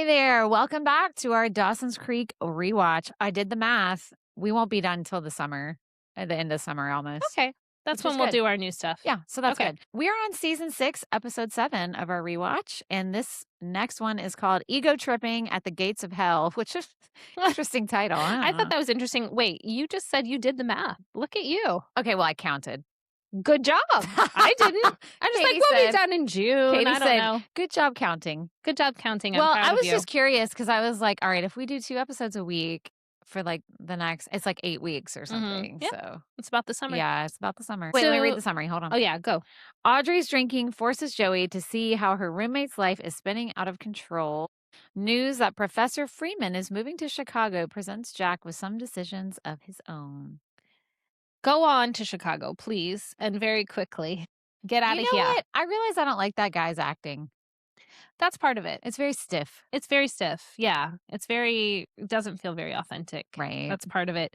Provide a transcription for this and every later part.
Hi there. Welcome back to our Dawson's Creek rewatch. I did the math. We won't be done until the summer, at the end of summer almost. Okay. That's Which is when we'll good. do our new stuff. Yeah, so that's Okay. good. We are on season 6, episode 7 of our rewatch, and this next one is called Ego Tripping at the Gates of Hell, which is interesting title. I thought that was interesting. Wait, you just said you did the math. Look at you. Okay, well, I counted. Good job. I didn't. I was Katie like, we'll said- be done in June. Katie I don't said, know. good job counting. Good job counting. Well, I'm proud I of was you. just curious because I was like, all right, if we do 2 episodes a week for like the next, it's like 8 weeks or something. Yeah. So It's about the summer. yeah, it's about the summer. Wait, let me So- read the summary. Hold on. Oh, yeah. Go. Audrey's drinking forces Joey to see how her roommate's life is spinning out of control. News that Professor Freeman is moving to Chicago presents Jack with some decisions of his own. Go on to Chicago, please. And very quickly. Get out You of know here. what? I realize I don't like that guy's acting. That's part of it. It's very stiff. It's very stiff. Yeah. It doesn't feel very authentic. Right. That's part of it.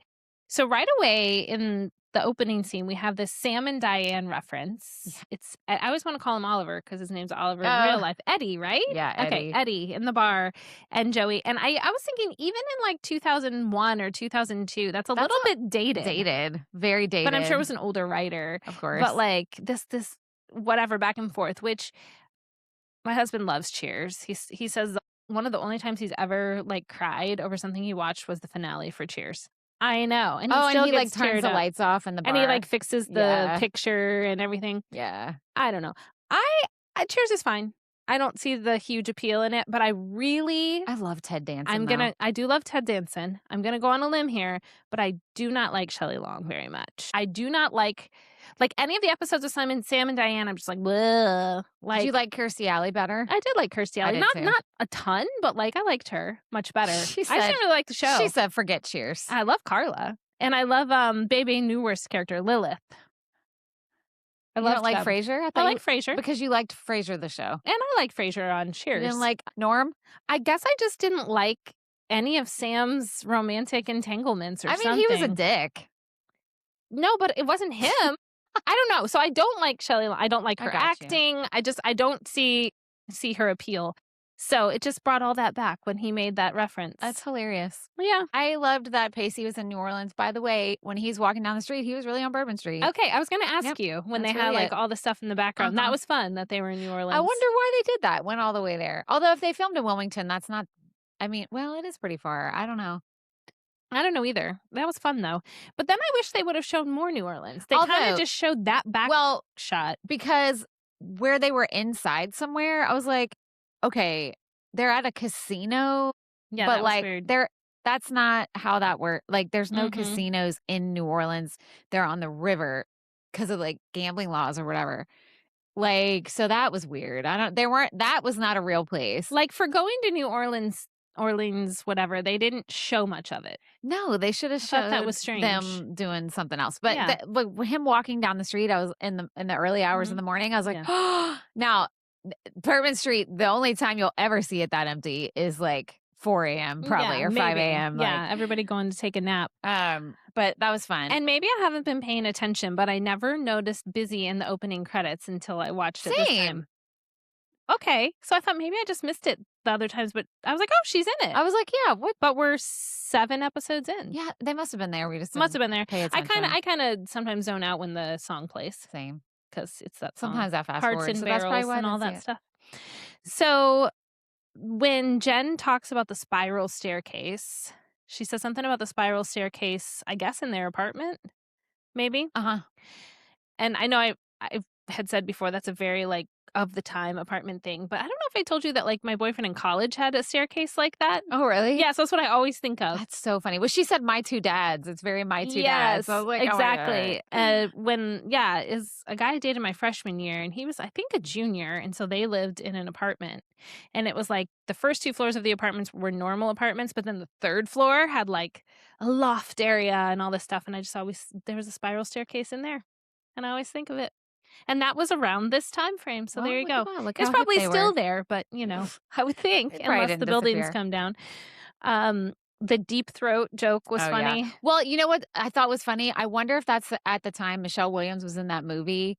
So right away in the opening scene, we have this Sam and Diane reference. I always want to call him Oliver because his name's Oliver in real life. Eddie, right? Yeah, Eddie. Okay, Eddie in the bar and Joey. And I was thinking even in like 2001 or 2002, that's a little bit dated. Dated. Very dated. But I'm sure it was an older writer. Of course. But like this whatever back and forth, which my husband loves Cheers. He says one of the only times he's ever like cried over something he watched was the finale for Cheers. I know. And he still and he like gets turns teared the up. lights off in the bar. And he like fixes the Yeah. picture and everything. Yeah. I don't know. I Cheers is fine. I don't see the huge appeal in it, but I love Ted Danson. I do love Ted Danson. I'm gonna go on a limb here, but I do not like Shelley Long very much. I do not like any of the episodes of Sam and Diane. I'm just like, bleh. Did you like Kirstie Alley better? I did like Kirstie Alley. did too. Not a ton, but like I liked her much better. She I said- just didn't really like the show. She said, forget Cheers. I love Carla. And I love Bebe Neuwirth's character, Lilith. I You don't love like Frasier? I like Frasier. Because you liked Frasier the show. And I like Frasier on Cheers. You didn't like Norm? I guess I just didn't like any of Sam's romantic entanglements or something. He was a dick. No, but it wasn't him. I don't know. So I don't like Shelley. I don't like I her got you. acting. I don't see her appeal. So it just brought all that back when he made that reference. That's hilarious. Yeah. I loved that Pacey was in New Orleans. By the way, when he's walking down the street, he was really on Bourbon Street. Okay, I was going to ask Yep, you when they that's had really like it. all the stuff in the background. That Uh-huh. was fun that they were in New Orleans. I wonder why they did that. Went all the way there. Although if they filmed in Wilmington, that's not. I mean, well, it is pretty far. I don't know. I don't know either. That was fun though. But then I wish they would have shown more New Orleans. They kind Although- of just showed that back Well, shot. because where they were inside somewhere, I was like, okay, they're at a casino, Yeah, but that was like weird. that's not how that works. Like, there's no Mhm. casinos in New Orleans. They're on the river because of like gambling laws or whatever. Like, so that was weird. That was not a real place. Like for going to New Orleans, whatever, they didn't show much of it. No, they should have thought showed that was strange. them doing something else. But Yeah. but him walking down the street, I was in the early hours Mhm. in the morning. I was like, Yeah. oh, now Bourbon Street. The only time you'll ever see it that empty is like 4 a.m. probably Yeah, or 5 maybe. a.m. Yeah, everybody going to take a nap. But that was fun. And maybe I haven't been paying attention, but I never noticed Busy in the opening credits until I watched it this Same. time. Okay, so I thought maybe I just missed it the other times, but I was like, oh, she's in it. I was like, yeah, what? But we're 7 episodes in. Yeah, they must have been there. We just Must have been there. Pay I attention. kind of sometimes zone out when the song plays Same. because it's that song. Sometimes I fast Hearts forward. and So that's probably barrels why I and all didn't that see it. stuff. So when Jen talks about the spiral staircase, she says something about the spiral staircase, I guess, in their apartment, maybe. Uh-huh. And I know I had said before that's a very like of the time apartment thing, but I don't know if I told you that like my boyfriend in college had a staircase like that. Oh, really? Yeah, so that's what I always think of. That's so funny. Well, she said my 2 dads. It's very my 2 dads. So I was like, exactly. Oh my God. Is a guy I dated my freshman year, and he was, I think, a junior, and so they lived in an apartment, and it was like the first 2 floors of the apartments were normal apartments, but then the 3rd floor had like a loft area and all this stuff, and I just always there was a spiral staircase in there, and I always think of it. And that was around this time frame, so Well, there you look at go. that. Look It's how hip probably they still were. there, but you know, I would think, It probably unless didn't the buildings disappear. come down. The deep throat joke was Oh, funny. yeah. Well, you know what I thought was funny? I wonder if that's at the time Michelle Williams was in that movie.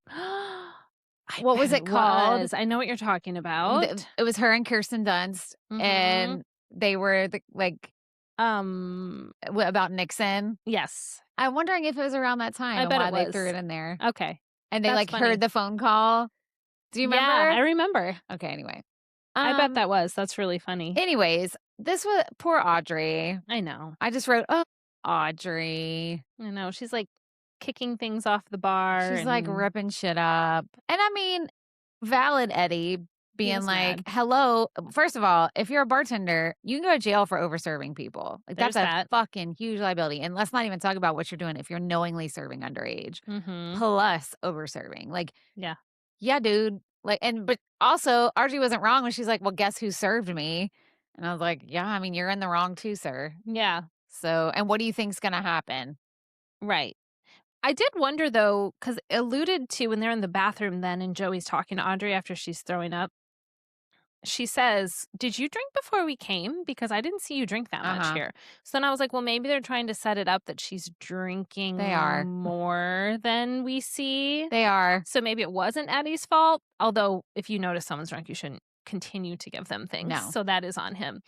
I What bet was it it called? was. I know what you're talking about. It was her and Kirsten Dunst, Mhm. and they were Um, about Nixon. yes. I'm wondering if it was around that time I and bet it why they threw was. it in there. Okay. And they, That's like, heard funny. the phone call. Do you Yeah, remember? I remember. Okay, anyway. I bet Um, that was. That's really funny. anyways, this was poor Audrey. I know. I just wrote, "Oh, Audrey." I know. She's, like, kicking things off the bar She's, like, and ripping shit up. And I mean, valid Eddie he being was like, mad. "Hello." First of all, if you're a bartender, you can go to jail for overserving people. Like, that's There's a that. fucking huge liability. And let's not even talk about what you're doing if you're knowingly serving underage, Mhm. plus overserving. Like, Yeah. yeah, dude. Like, but also, Archie wasn't wrong when she's like, "Well, guess who served me?" And I was like, "Yeah, I mean, you're in the wrong too, sir." Yeah. So, and what do you think's gonna happen? Right. I did wonder, though, because alluded to when they're in the bathroom then and Joey's talking to Audrey after she's throwing up. She says, "Did you drink before we came? Because I didn't see you drink that much Uh-huh. here." So then I was like, well, maybe they're trying to set it up that she's They drinking are. more than we see. They are. So maybe it wasn't Eddie's fault. Although, if you notice someone's drunk, you shouldn't continue to give them things. No. So that is on him.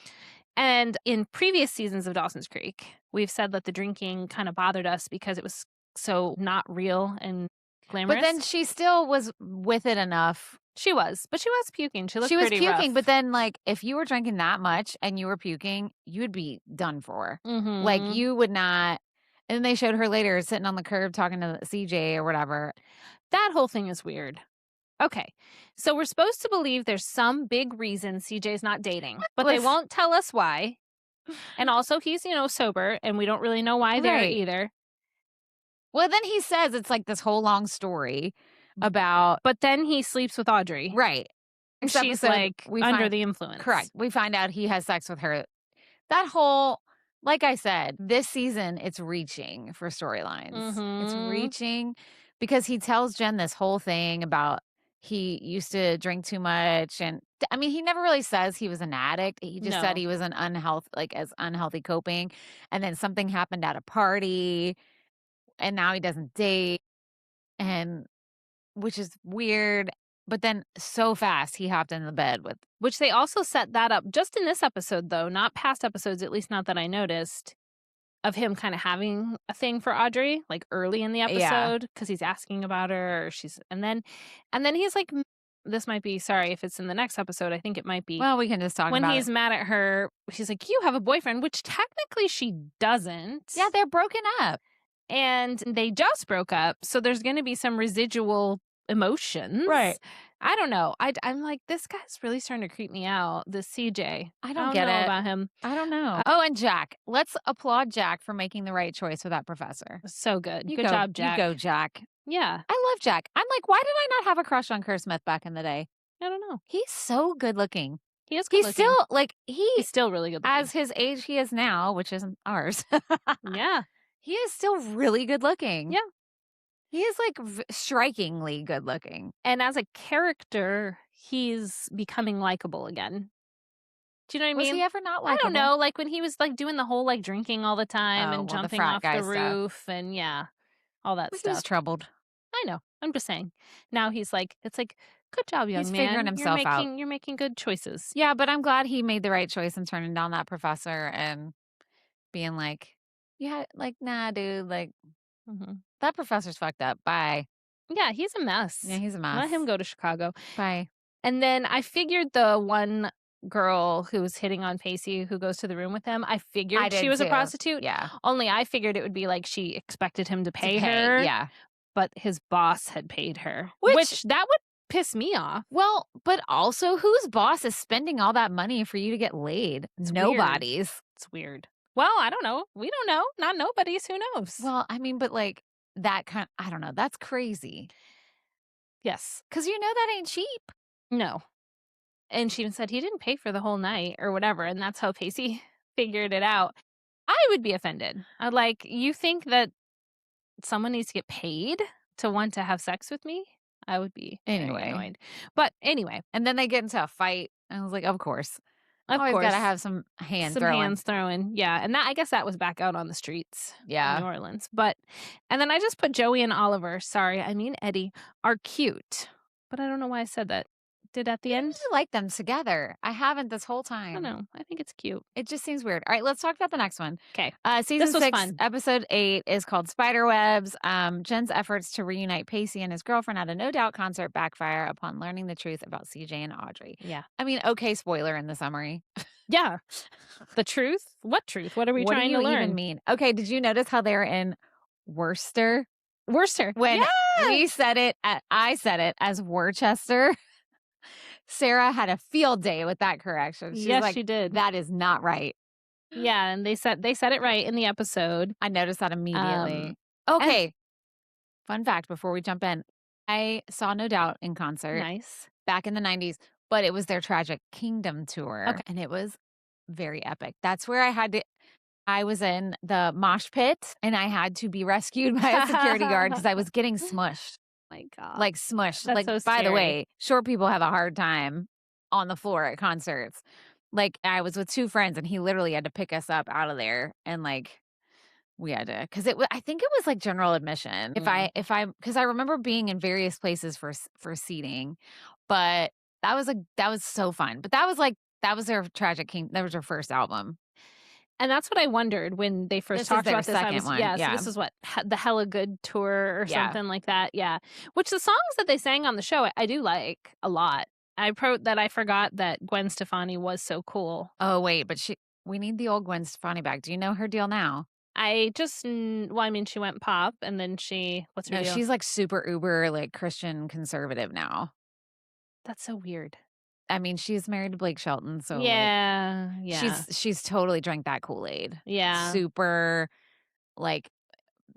And in previous seasons of Dawson's Creek, we've said that the drinking kind of bothered us because it was so not real and But glamorous. then she still was with it enough. She was, but she was puking. She looked She was pretty puking, rough. but then, like, if you were drinking that much and you were puking, you'd be done for. Like, Mm-hmm. you would not. And then they showed her later sitting on the curb talking to CJ or whatever. That whole thing is weird. Okay. So we're supposed to believe there's some big reason CJ's not dating, but they Listen- won't tell us why. And also he's, sober and we don't really know why there Right. either. Well, then he says it's like this whole long story about But then he sleeps with Audrey. right. This She's episode, like under the influence. correct. We find out he has sex with her. That whole, like I said, this season it's reaching for storylines. It's Mhm. reaching because he tells Jen this whole thing about he used to drink too much, and I mean he never really says he was an addict. He just said No. he was an unhealthy coping, and then something happened at a party, and now he doesn't date, and which is weird. But then so fast he hopped in the bed with Which they also set that up just in this episode, though, not past episodes, at least not that I noticed, of him kind of having a thing for Audrey, like early in the yeah. episode, because he's asking about her, or and then he's like, this might be, sorry if it's in the next episode, I think it might be. Well, we can just talk when about he's it. mad at her, she's like, you have a boyfriend, which technically she doesn't. Yeah, they're broken up. And they just broke up, so there's going to be some residual emotions. Right. I don't know. I'm like, this guy's really starting to creep me out, this CJ. I don't get know it. about him. I don't know. Oh, and Jack. Let's applaud Jack for making the right choice with that professor. So good. You Good job, Jack. You go, Jack. Yeah. I love Jack. I'm like, why did I not have a crush on Kerr Smith back in the day? I don't know. He's so good looking. He is good He's looking. still like He's still really good looking. as his age he is now, which isn't ours. Yeah. He is still really good looking. Yeah. He is like strikingly good looking. And as a character, he's becoming likable again. Do you know what I Was mean? he ever not I likable? don't know. Like when he was like doing the whole like drinking all the time Oh, and well, the jumping frat off guy the stuff. roof and yeah, all that He stuff. was troubled. I know. I'm just saying. Now he's like, it's like, good job, young He's man. figuring himself out. You're making good choices. Yeah, but I'm glad he made the right choice in turning down that professor and being like, yeah, like, nah, dude, like, that professor's fucked up. Bye. Yeah, he's a mess. Yeah, he's a mess. Let him go to Chicago. Bye. And then I figured the one girl who was hitting on Pacey who goes to the room with him, I figured she was a prostitute. Yeah. Only I figured it would be like she expected him to pay her. Yeah. But his boss had paid her. Which that would piss me off. Well, but also whose boss is spending all that money for you to get laid? It's Nobody's. Weird. It's weird. Well, I don't know. We don't know. Not nobody's. Who knows? Well, I mean, but like that kind I don't know. That's crazy. Yes. Because that ain't cheap. No. And she even said he didn't pay for the whole night or whatever. And that's how Pacey figured it out. I would be offended. I'd like, you think that someone needs to get paid to want to have sex with me? I would be very annoyed. But anyway. And then they get into a fight. I was like, of course. Of Always course. got to have some hands throwing. Yeah. And I guess that was back out on the streets. Yeah. In New Orleans. And then I just put Joey and Oliver, sorry, I mean Eddie, are cute. but I don't know why I said that. Did at the I end? really like them together. I haven't this whole I don't time. know. I think it's cute. It just seems weird. All right, let's talk about the next one. Okay. Season This was 6, fun. episode 8 is called Spiderwebs. Jen's efforts to reunite Pacey and his girlfriend at a No Doubt concert backfire upon learning the truth about CJ and Audrey. Yeah. I mean, okay, spoiler in the summary. Yeah. The truth? What truth? What are we What do trying to you even learn? mean? Okay, did you notice how they're in Worcester? Worcester. When Yeah. I said it as Worcester. Sarah had a field day with that correction. She's Yes, like, she did. that is not right. Yeah, and they said it right in the episode. I noticed that Um, immediately. and Okay, fun fact before we jump in. I saw No Doubt in concert nice. back in the 90s, but it was their Tragic Kingdom tour, Okay. and it was very epic. That's where I was in the mosh pit, and I had to be rescued by a security guard because I was getting smushed. My God. Like, smushed. That's Like, so by the scary. way, short people have a hard time on the floor at concerts. Like, I was with 2 friends, and he literally had to pick us up out of there, and, like, we had to, because I think it was, like, general admission. Mm. Because I remember being in various places for seating, but that was so fun. But that was their that was their first album. And that's what I wondered when they first This is talked their about this. I second was one, yeah, so yeah. this is what the Hella Good tour or Yeah. something like that. Yeah. Which the songs that they sang on the show I do like a lot. I wrote that I forgot that Gwen Stefani was so cool. Oh, wait, but we need the old Gwen Stefani back. Do you know her deal now? Well, I mean, she went pop and then what's her No, deal? she's, like, super uber, like, Christian conservative now. That's so weird. I mean, she's married to Blake Shelton, so, like, Yeah. Yeah. she's totally drank that Kool-Aid. Yeah. Super, like,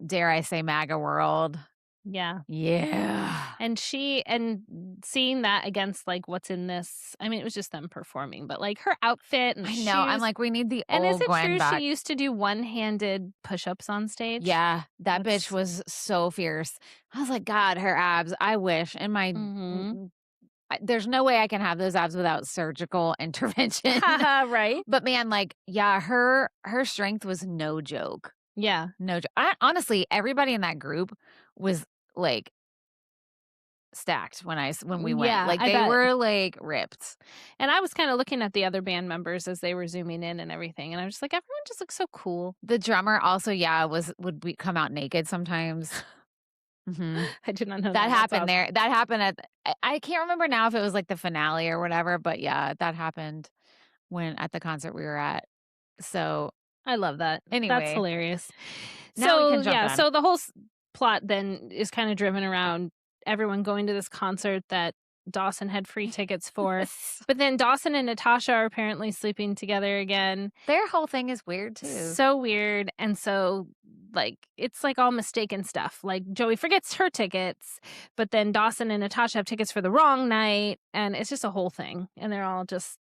dare I say MAGA world. Yeah. Yeah. And seeing that against like what's in this, I mean, it was just them performing, but like her outfit and the I know, I'm shoes. like, we need the And is old it Gwen true she back. used to do one-handed push-ups on stage? Yeah, that That's bitch was so fierce. I was like, God, her abs, I wish, and Mhm. there's no way I can have those abs without surgical intervention. Right? But man, like, yeah, her strength was no joke. Yeah. No joke. Honestly, everybody in that group was, like, stacked when we went. Yeah, Like, I they bet. were, like, ripped. And I was kinda looking at the other band members as they were zooming in and everything, and I was just like, everyone just looks so cool. The drummer also, yeah, would be come out naked sometimes. Mhm. I did not know That that. That's happened awesome. there. That happened at I can't remember now if it was, like, the finale or whatever, but yeah, that happened when at the concert we were at. So, I love that. That's anyway, hilarious. now we So, can jump yeah, in. so the whole plot then is kind of driven around everyone going to this concert that Dawson had free tickets for. But then Dawson and Natasha are apparently sleeping together again. Their whole thing is weird too. So weird. And so, like, it's like all mistaken stuff. Like, Joey forgets her tickets, but then Dawson and Natasha have tickets for the wrong night. And it's just a whole thing. And they're all just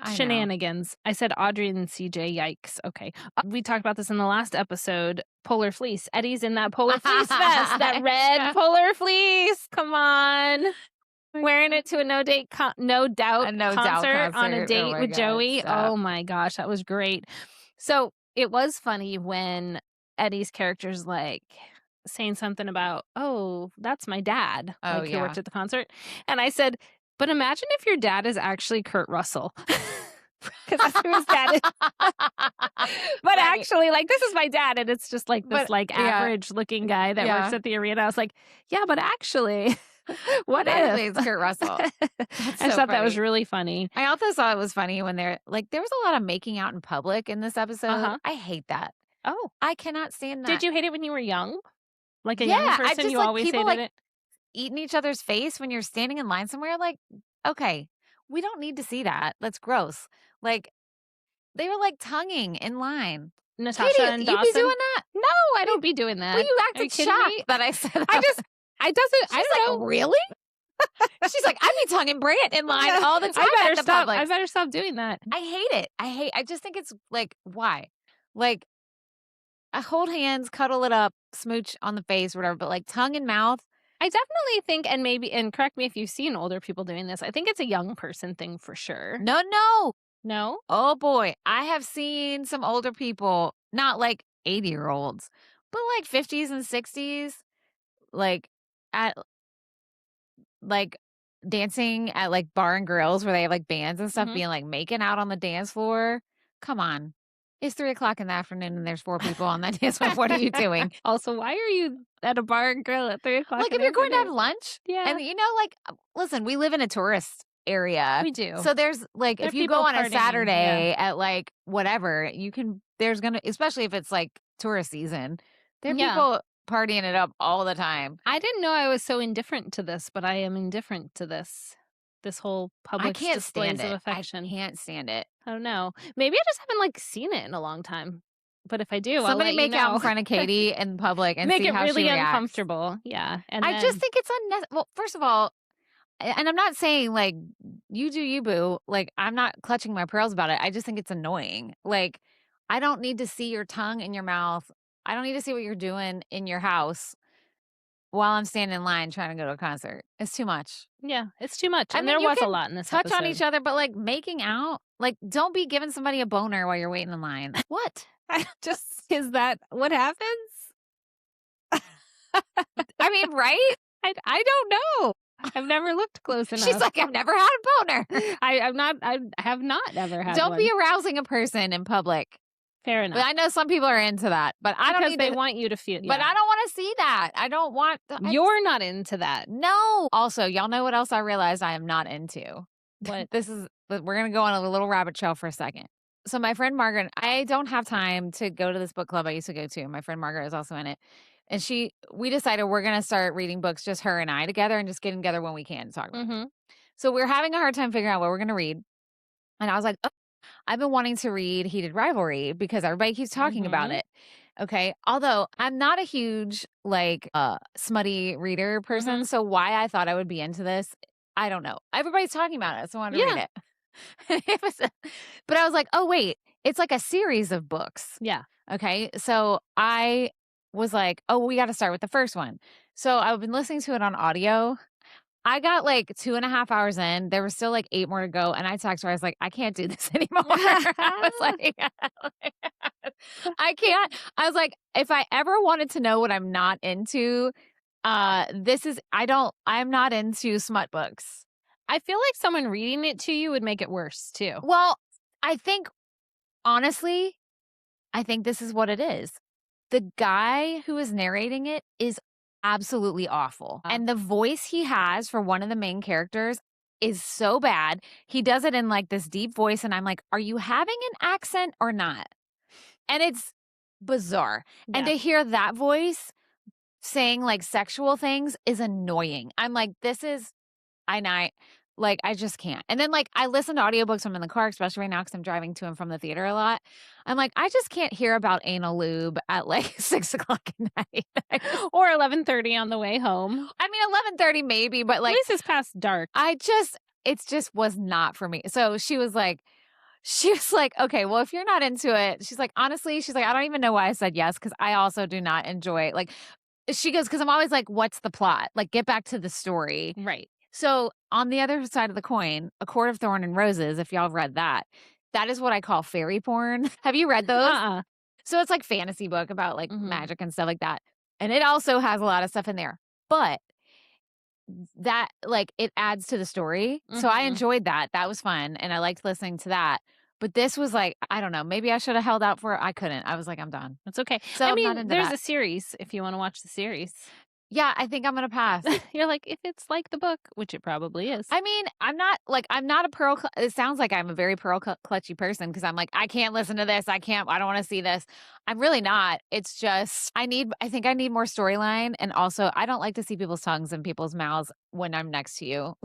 I know. shenanigans. I said Audrey and CJ, yikes. Okay. We talked about this in the last episode. Polar fleece. Eddie's in that polar fleece vest, that red polar fleece. Come on. Wearing it to a no doubt A No Doubt concert on a concert. Oh date my with God, Joey. stop. Oh my gosh, that was great. So it was funny when Eddie's character's like saying something about, oh, that's my dad, Oh, like who yeah. worked at the concert. And I said, but imagine if your dad is actually Kurt Russell. Because that's who his dad is. But actually, like, this is my dad, and it's just like this, But, like, yeah. average looking guy that Yeah. works at the arena. I was like, yeah, but actually, what Technically, if? it's Kurt Russell. I That's just so thought that was funny. really funny. I also thought it was funny when there was a lot of making out in public in this episode. Uh-huh. I hate that. Oh, I cannot stand that. did you hate it when you were young? Like a Yeah, young I person, just you like always people, hated like, it? eating each other's face when you're standing in line somewhere. Like, okay, we don't need to see that. That's gross. Like, they were, like, tonguing in line. Natasha Katie, and you Dawson? be doing that? No, I don't be doing that. Well, you Are you acted kidding shocked me? that I said that. I She's don't like, know. really? She's like, I be tonguing Brant in line all the time at the Publix. I better stop doing that. I hate it. I just think it's like, why? Like, I hold hands, cuddle it up, smooch on the face, whatever, but like tongue and mouth. I definitely think, and correct me if you've seen older people doing this, I think it's a young person thing for sure. No. No? Oh boy. I have seen some older people, not like 80-year-olds, but like 50s and 60s, like at like dancing at, like, bar and grills where they have, like, bands and stuff, Mhm. being, like, making out on the dance floor. Come on. It's 3 o'clock in the afternoon and there's 4 people on that dance floor. What are you doing? Also, why are you at a bar and grill at 3 o'clock Like, in if the you're going to afternoon? have lunch Yeah, and, like, listen, we live in a tourist area. we do. So there's, like, There are if you go people on a partying, yeah. Saturday at, like, whatever, there's gonna especially if it's, like, tourist season, there are Yeah. people partying it up all the time. I didn't know I was so indifferent to this, but I am indifferent to this whole I public can't stand displays of it. I affection. can't stand it. I don't know. Maybe I just haven't, like, seen it in a long time. But if I do, I'll Somebody let you make out in know. front of Katie in public and Make see it how she really reacts. uncomfortable. Yeah, and I just then think it's well, first of all, and I'm not saying, like, you do you, boo. Like, I'm not clutching my pearls about it. I just think it's annoying. Like, I don't need to see your tongue in your mouth. I don't need to see what you're doing in your house while I'm standing in line trying to go to a concert. It's too much. yeah, it's too much, I and mean, there you was a can lot in this touch on each episode. other, but, like, making out, like, don't be giving somebody a boner while you're waiting in line. What? I just is that what happens? I mean, right? I don't know. I've never looked close She's enough. like, I've never had a boner. I have not ever had Don't be one. arousing a person in public. Fair But enough. I know some people are into that, but I don't Because need they to. want you to feel But yeah. I don't want to see that. I don't want. You're not into that. No. Also, y'all know what else I realized I am not into. What? We're gonna go on a little rabbit trail for a second. So my friend Margaret, I don't have time to go to this book club I used to go to. My friend Margaret is also in it, and we decided we're gonna start reading books, just her and I together, and just getting together when we can to talk about it. Mhm. So we're having a hard time figuring out what we're gonna read, and I was like, I've been wanting to read Heated Rivalry because everybody keeps talking about Mhm. it. Okay. Although I'm not a huge like smutty reader person, Mhm. so why I thought I would be into this, I don't know. Everybody's talking about it, so I wanted to read Yeah. it. But I was like, oh wait, it's like a series of books. Yeah. Okay. So I was like, oh, we got to start with the first one. So I've been listening to it on audio. I got like 2.5 hours in. There was still like 8 more to go. And I texted her. I was like, I can't do this anymore. I was like, I can't. I was like, if I ever wanted to know what I'm not into, I'm not into smut books. I feel like someone reading it to you would make it worse too. Well, I think, honestly, I think this is what it is. The guy who is narrating it is absolutely awful. And the voice he has for one of the main characters is so bad. He does it in like this deep voice, and I'm like, are you having an accent or not? And it's bizarre. And Yeah. to hear that voice saying like sexual things is annoying. I'm like, this is I like, I just can't. And then, like, I listen to audiobooks when I'm in the car, especially right now because 'cause I'm driving to and from the theater a lot. I'm like, I just can't hear about anal lube at, like, 6 o'clock at night. Or 11:30 on the way home. I mean, 11:30 maybe, but, At like, least it's past dark. it's just was not for me. So she was like, "Okay, well, if you're not into it," she's like, "Honestly," she's like, "I don't even know why I said yes because I also do not enjoy," like she goes, "'Cause I'm always like, what's the plot? Like, get back to the story." Right. So, on the other side of the coin, A Court of Thorn and Roses, if y'all have read that, that is what I call fairy porn. Have you read those? Uh-uh. So, it's like fantasy book about, like, Mhm. magic and stuff like that, and it also has a lot of stuff in there, but that like, it adds to the story, so I Mhm. enjoyed that, that was fun, and I liked listening to that, but this was like, I don't know, maybe I shoulda held out for it, I couldn't, I was like, "I'm done." It's okay. So, I I'm not mean, into there's that. a series if you wanna watch the series. Yeah, I think I'm gonna pass. You're like, "If it's like the book," which it probably is. I mean, I'm not a it sounds like I'm a very clutchy person because I'm like, I can't listen to this. I don't want to see this. I'm really not. It's just, I think I need more storyline. And also, I don't like to see people's tongues in people's mouths when I'm next to you.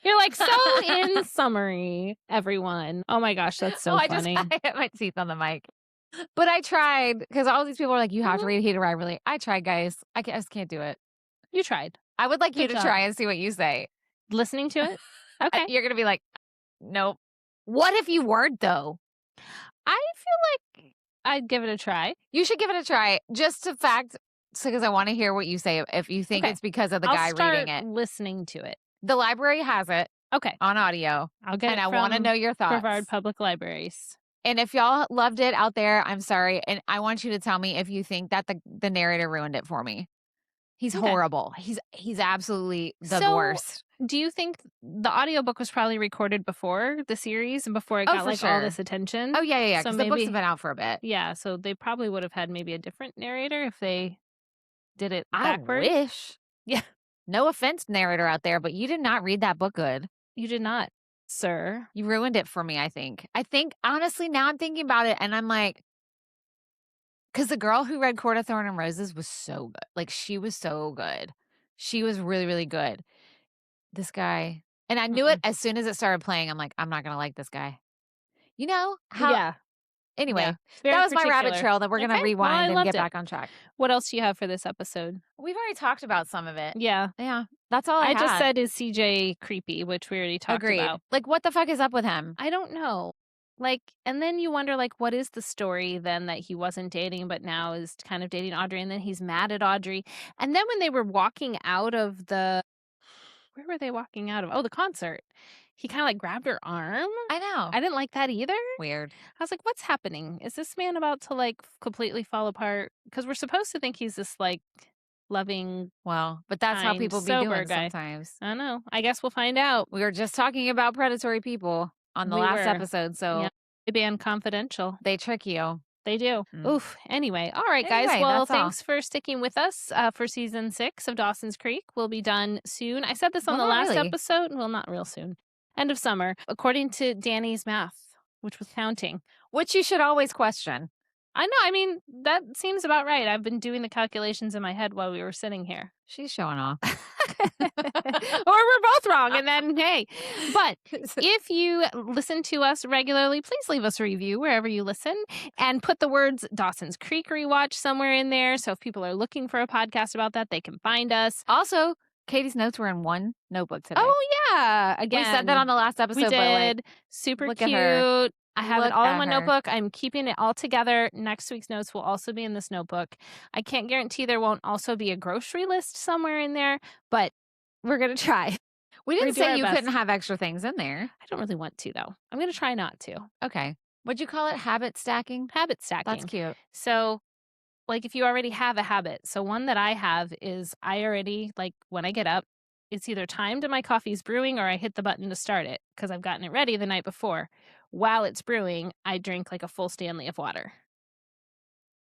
You're like, "So in summary, everyone." Oh my gosh, that's so I just funny. I hit my teeth on the mic. But I tried because all these people are like, you have to Mhm. read Heated Rivalry. I tried, guys. I just can't do it. You tried. I would like you Good to job. try and see what you say. Listening to it? Okay. You're going to be like, nope. What if you weren't, though? I feel like I'd give it a try. You should give it a try just to fact because I wanna hear what you say if you think Okay. it's because of the I'll guy start reading it. listening to it. The library has it Okay. on audio, I'll get and it I wanna from know your thoughts. Brevard Public Libraries. And if y'all loved it out there, I'm sorry, and I want you to tell me if you think that the narrator ruined it for me. He's Okay. horrible. He's absolutely the So, worst. do you think the audiobook was probably recorded before the series and before it Oh, got, for like, all sure. this attention? Oh, yeah, So because the books have maybe been out for a bit. yeah, so they probably would have had maybe a different narrator if they did it I backward. wish. Yeah, No offense, narrator out there, but you did not read that book good. you did not, sir. You ruined it for me, I think. I think, honestly, now I'm thinking about it and I'm like, because the girl who read Court of Thorn and Roses was so good. Like, she was so good. She was really, really good. This guy, and I knew it Mm-mm. as soon as it started playing. I'm like, I'm not gonna like this guy. You know how Yeah, yeah. anyway, It's that very was my rabbit particular. trail that we're gonna Okay, well, I rewind and loved get it. back on track. What else do you have for this episode? We've already talked about some of it. Yeah. Yeah, that's all I I just had. said, "Is CJ creepy?" Which we already talked Agreed. about. Like, what the fuck is up with him? I don't know. Like, and then you wonder, like, what is the story then that he wasn't dating, but now is kind of dating Audrey, and then he's mad at Audrey. And then when they were walking out of the where were they walking out of? Oh, the concert. He kind of like grabbed her arm. I know. I didn't like that either. Weird. I was like, what's happening? Is this man about to like completely fall apart? Because we're supposed to think he's this like loving, Well, but that's how kind, people be sober doing guy. sometimes. I don't know. I guess we'll find out. We were just talking about predatory people on the We last were. episode, Yeah. so They banned confidential. they trick you. They do. Mm. Oof. Anyway, all right, guys. Anyway, Well, that's all. thanks for sticking with us for season 6 of Dawson's Creek. We'll be done soon. I said this on Well, the not last really. episode. Well, not real soon. End of summer, according to Danny's math, which was counting. Which you should always question. I know. I mean, that seems about right. I've been doing the calculations in my head while we were sitting here. She's showing off. Or we're both wrong. And then, hey, but if you listen to us regularly, please leave us a review wherever you listen and put the words Dawson's Creek Rewatch somewhere in there. So if people are looking for a podcast about that, they can find us. Also, Katie's notes were in one notebook today. Oh, yeah. Again, we said that on the last episode, we did. but like, Super look cute. at her. I have Look it all in at one her. notebook. I'm keeping it all together. Next week's notes will also be in this notebook. I can't guarantee there won't also be a grocery list somewhere in there, but we're going to try. We We're didn't gonna do say our you best. couldn't have extra things in there. I don't really want to, though. I'm going to try not to. Okay. What'd you call it? Habit stacking? Habit stacking. That's cute. So, like, if you already have a habit. So, one that I have is I already, like, when I get up, it's either timed and my coffee's brewing or I hit the button to start it because I've gotten it ready the night before. While it's brewing, I drink like a full Stanley of water.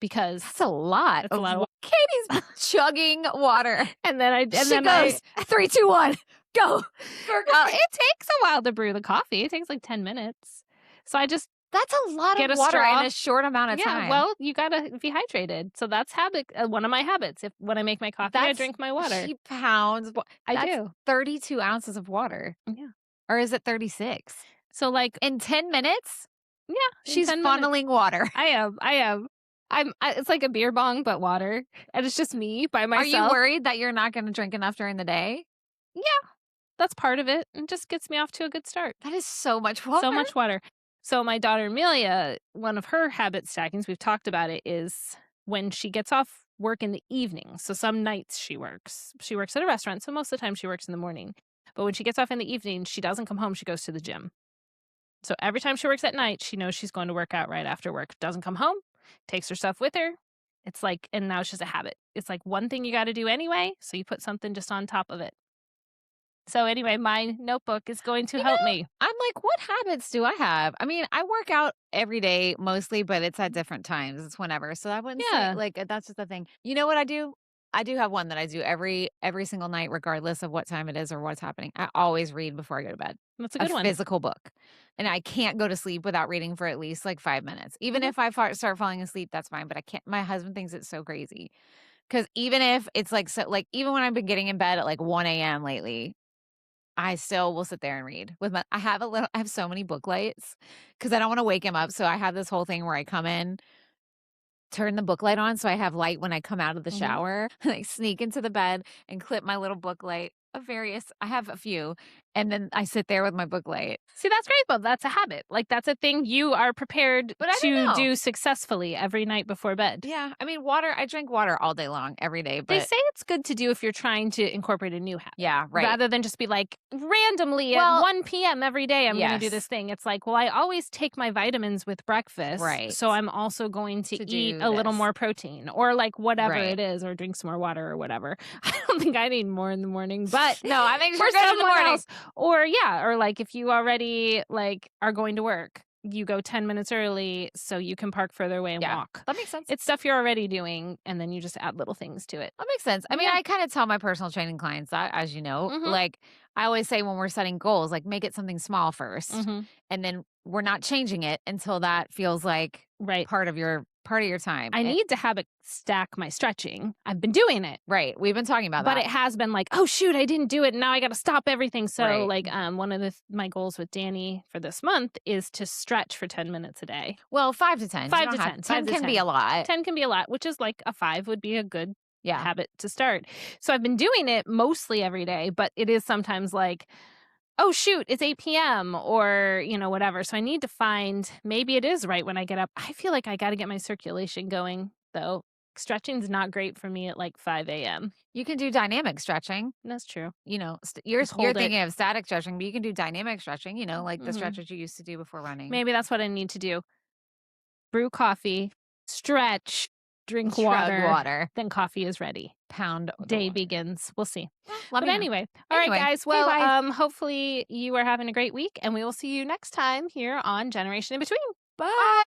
Because That's a lot. That's a lot of wa- Katie's chugging water. and then I She goes 3, 2, 1, go. well, it takes a while to brew the coffee. It takes like 10 minutes. So I just That's a lot Get of a water straw. in a short amount of time. well, you gotta be hydrated. So that's one of my habits. If when I make my coffee, I That's- drink my water. She pounds. I That's do. 32 ounces of water. Yeah. Or is it 36? So like In 10 minutes, in she's 10 minutes. funneling water. I am. It's like a beer bong, but water, and it's just me by myself. Are you worried that you're not going to drink enough during the day? That's part of it. It just gets me off to a good start. That is so much water. So much water. So my daughter Amelia, one of her habit stackings, we've talked about it, is when she gets off work in the evening. So some nights she works. She works at a restaurant, so most of the time she works in the morning. But when she gets off in the evening, she doesn't come home. She goes to the gym. So every time she works at night, she knows she's going to work out right after work. Doesn't come home, takes her stuff with her. It's like, and now it's just a habit. It's like one thing you got to do anyway. So you put something just on top of it. So anyway, my notebook is going to help me. I'm like, what habits do I have? I mean, I work out every day mostly, but it's at different times. It's whenever. So I wouldn't Yeah. say like that's just the thing. You know what I do? I do have one that I do every single night, regardless of what time it is or what's happening. I always read before I go to bed. That's a good one. Physical book. And I can't go to sleep without reading for at least like 5 minutes. Even Mhm. if I start falling asleep, that's fine. But I can't. My husband thinks it's so crazy. Because even if it's like, so like, even when I've been getting in bed at like 1 a.m. lately, I still will sit there and read with I have so many book lights because I don't want to wake him up. So I have this whole thing where I come in, turn the book light on. So I have light when I come out of the Mhm. shower, like sneak into the bed and clip my little book light of various, I have a few, and then I sit there with my book light. See, that's great, though. That's a habit. Like, that's a thing you are prepared But I to don't know. do successfully every night before bed. Yeah, I mean, water I drink water all day long, every day, They but say it's good to do if you're trying to incorporate a new habit. yeah, right. Rather than just be like, randomly at Well, 1 PM every day, I'm gonna do yes. this thing. It's like, well, I always take my vitamins with breakfast, Right. so I'm also going to To eat do a little this. more protein or, like, whatever Right. it is, or drink some more water or whatever. I don't think I need more in the morning, but No, I think for you're good in the someone morning. else or, yeah, or, like, if you already, like, are going to work, you go 10 minutes early so you can park further away and Yeah, walk. that makes sense. It's stuff you're already doing, and then you just add little things to it. That makes sense. I mean, Yeah. I kinda tell my personal training clients that, as you know, Mhm. like, I always say when we're setting goals, like, make it something small first, Mhm. and then we're not changing it until that feels like Right. part of your time. I need to have it stack my stretching. I've been doing it, Right, we've been talking about but that. it has been like, "Oh, shoot, I didn't do it, and now I gotta stop everything." So, Right. like, one of my goals with Danny for this month is to stretch for 10 minutes a day. Well, 5 to 10. 5 to 10. 10 can be a lot. 10 can be a lot, which is like a 5 would be a good Yeah. habit to start. So I've been doing it mostly every day, but it is sometimes like, "Oh, shoot, it's 8 PM," or, whatever. So I need to find maybe it is right when I get up. I feel like I gotta get my circulation going, though. Stretching's not great for me at, like, 5 AM. You can do dynamic stretching, That's true. you're Just you're hold it. thinking of static stretching, but you can do dynamic stretching, like the Mhm. stretches you used to do before running. Maybe that's what I need to do. Brew coffee, stretch, drink Chug water, water, then coffee is ready. pound the Day water. begins. We'll see. Let But me know. anyway, all right, Anyway, guys. okay, Well, bye. hopefully you are having a great week, and we will see you next time here on Generation in Between. Bye.